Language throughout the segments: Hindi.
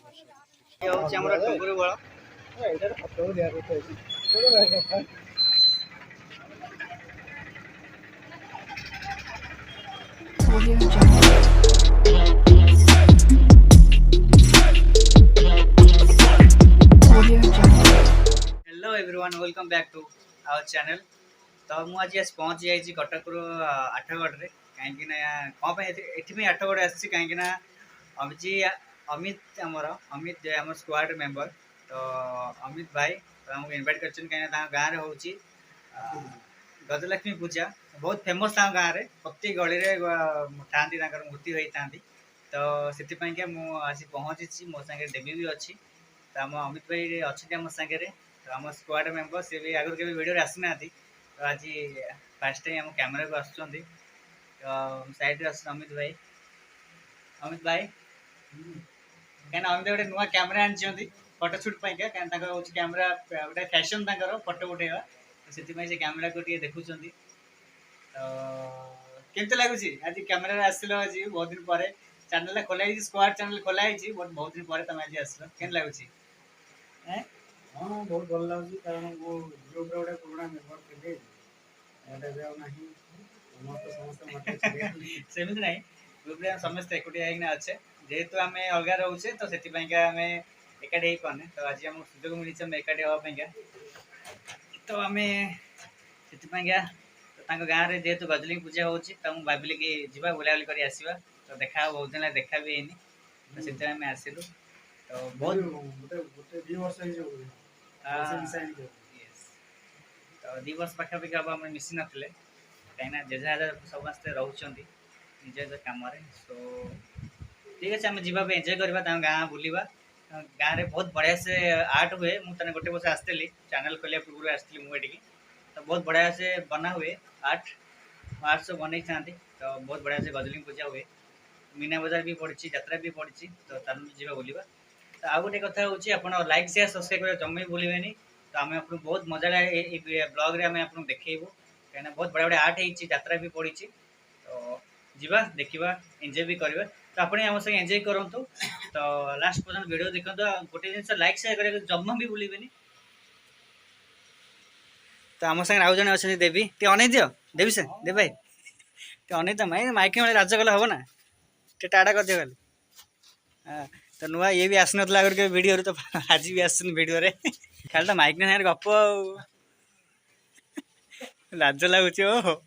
ये होची हमर टुंगुरी बळ ଏଇଟାରେ ଫଟୋ ଦିଆ ହେଇଛି। Hello everyone welcome back to our channel. तो मु आज पहुंच जाइए कटक आठगढ़ रे कहीं ना कौन एठी आठगढ़ आसी कहीं ना अमित अमित आमर अमित जो आम स्क्वाड मेंबर तो अमित भाई तो हमको इनवाइट कर कहीं गाँव में हूँ गजलक्ष्मी पूजा बहुत फेमस गाँव में प्रति गली में था मूर्ति होता तो से मुझे पहुँची मो सागे देवी भी अच्छी तो आम अमित भाई अच्छे आम सागे तो आम स्क्वाड मेंबर सी भी आगुरी के वीडियो आसी ना तो आज फास्ट टाइम आम कैमेरा को आसुँच तो साइड अमित भाई कहीं अमित गोटे नुआ कैमेरा आनी फोटो सुट कहीं कैमेरा गोटे फैशन फोटो उठेगा तो से कैमेरा को देखुं तो केमती लगुच आज कैमेरा आसिल आज बहुत दिन पर चैनल खोला स्क्वाड चैनल खोला बहुत दिन पर तुम आज आस के लगुच हाँ बहुत भल लगे कारण वो ग्रुप रे गोटे पुराना मेंबर थे सेमती ना ग्रुप समस्त एकुटिया अच्छे जेहेतु आम अलग रोचे तो से आम एकाठी हो पाने तो आज आम सुजोग मिली आम एकाठी हाँपाई तो आम से गाँव में जेहेतु गजलिंग पूजा हो भाविली कि जी बुलाबुली कर आसवा तो देखा बहुत दिन देखा भी है तो से आसिलु तो बहुत तो 2 वर्ष पाखापाखि हम आम मिसी नथिले कहीं जेजा समस्ते रोचंती निज निज कम सो ठीक अच्छे आम जावा एंजॉय करवा गाँ बुलवा गाँव में बहुत बढ़िया से आर्ट हुए मुझे गोटे वर्ष आसती चैनल खोलिया पूर्व आसती मुझे तो बहुत बढ़िया से बना हुए आर्ट सब बन था तो बहुत बढ़िया से गजलिंग पूजा हुए मीना बजार भी पड़ी यात्रा भी पड़ी तो चलू जा बुलवा तो आउ गोटे कथा हूँ आप लाइक शेयर सब्सक्राइब कर जमी भूलें तो आम आपको बहुत मजा ब्लॉग रे आम आपको देखू कहीं बहुत बढ़िया बढ़िया आर्ट होती यात्रा भी पड़ी तो जीवा देखा एंजॉय भी करवा तो आप आम संगे एंजॉय करूँ तो लास्ट पर्यटन वीडियो देखो गोटे जिन लाइक शेयर कर जमा भी भूलें तो आम संगे आउ जन अच्छे देवी टे अन दियो देवी से देव भाई टे अन तो माइक में राज कले हम ना टे टाटा कर दियो खाली हाँ तो नुआ ये भी आसी ना आगे वीडियो तो आज भी आस वीडियो खाली तो माइक ना गप लाज लगुच ओहो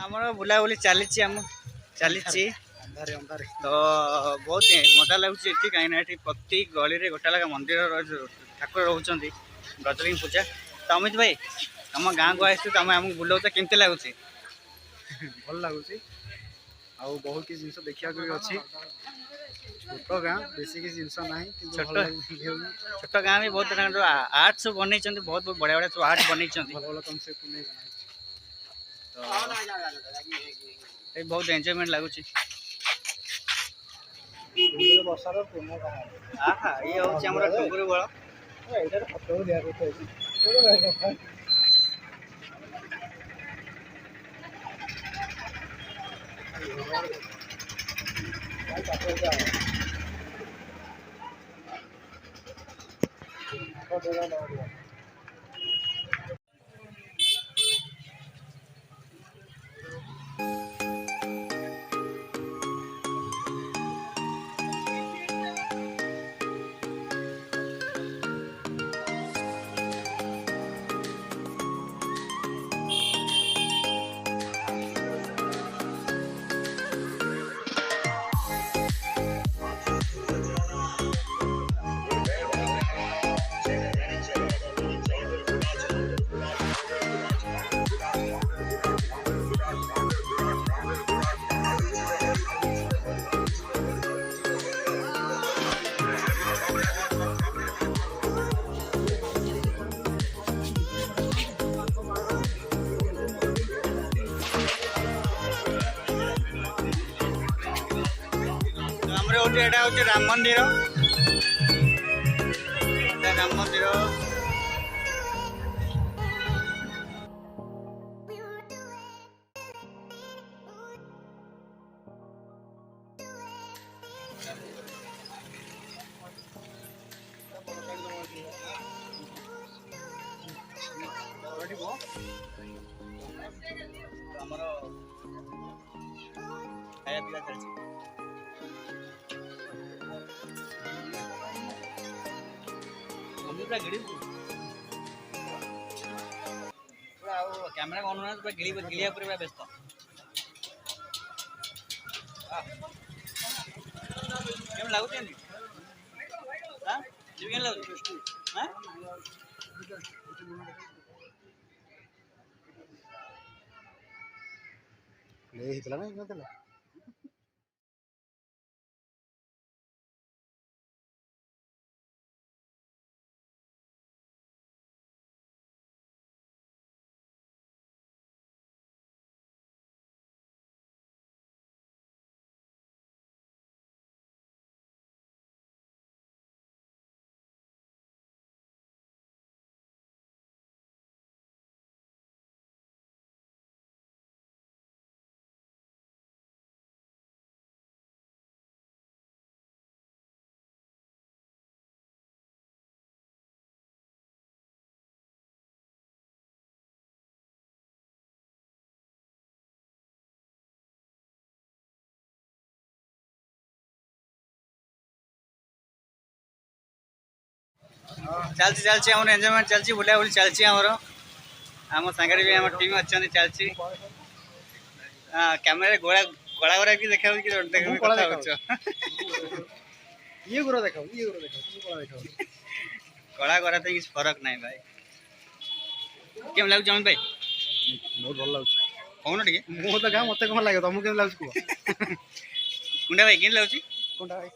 आमर बुलाबुली चली तो बहुत मजा लगुच कहीं प्रति गली में गोटा लगा मंदिर ठाकुर रोच गजलिंग पूजा तो अमित भाई तुम गाँव को आस तुम आमको बुलाऊ तो केमती लगुच भल लगुच आ बहुत किसी जिन देखा भी अच्छी छोट गाँ बेस किसी जिन ना छोट गाँ भी बहुत आर्ट सब बन बहुत बहुत बढ़िया बढ़िया सब आर्ट बन भल कनसेप्ट नहीं तो बहुत एंजॉयमेंट लगुच ବର୍ଷାର ପୂର୍ଣ୍ଣ କାହାଣୀ। हाँ ये हूँ टुंगुरी बल ଏଇଟା ଫଟୋ ଦିଆ କଥା এটা হচ্ছে রাম মন্দির রাম মন্দির ଆମର ଖାଇବା ପିଇବା ଚାଲିଛି कैमरा ऑन होना तो गिलिया पूरे व्यस्त केम लागुछ नि हां केम लागुछ हां ପ୍ଲେ ହେଇଥିଲା ନା ହେଇନଥିଲା चलची चलची हमर एंजॉयमेंट चलची बुला बुली चलची हमर हम संगरे भी हमर टीम अच्छी चलची हां कैमरा गोला गोला गोला की देखाउ कि देख कथा होछ ये गुरो देखाओ तू कोला देखाओ गोला गोला तो किछ फरक नहीं भाई केम लागु जमीन भाई बहुत भल लागु कोन टिके मो तो गा मते कोन लागे तुमको केम लागु को कुंडा भाई केन लागु कोनटा भाई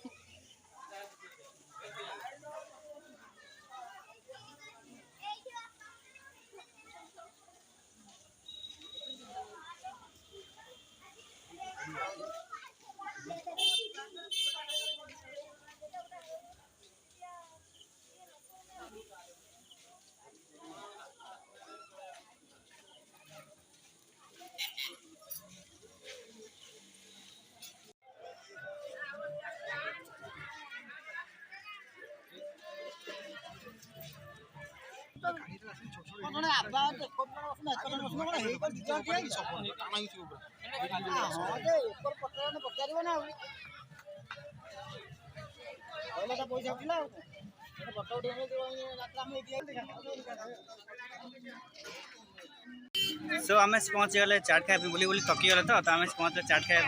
सो आम पहुँची गले चाट खाया बुली बुली थकी गले तो आम पहुँचले चाट खाया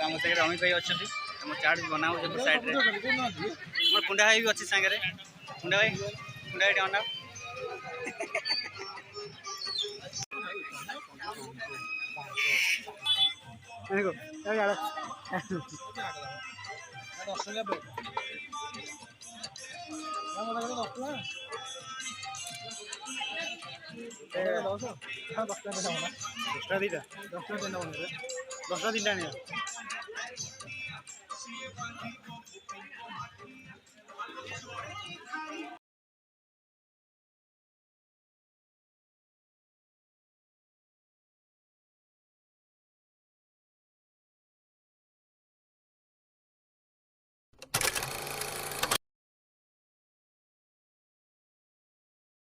आम सागर अमित भाई अच्छा आम चाट बनाऊ साइड मोर कुंडा भाई भी अच्छी सागर कुंडा भाई अना दसटा दीटा 10टा 3टा 10टा 3टा नहीं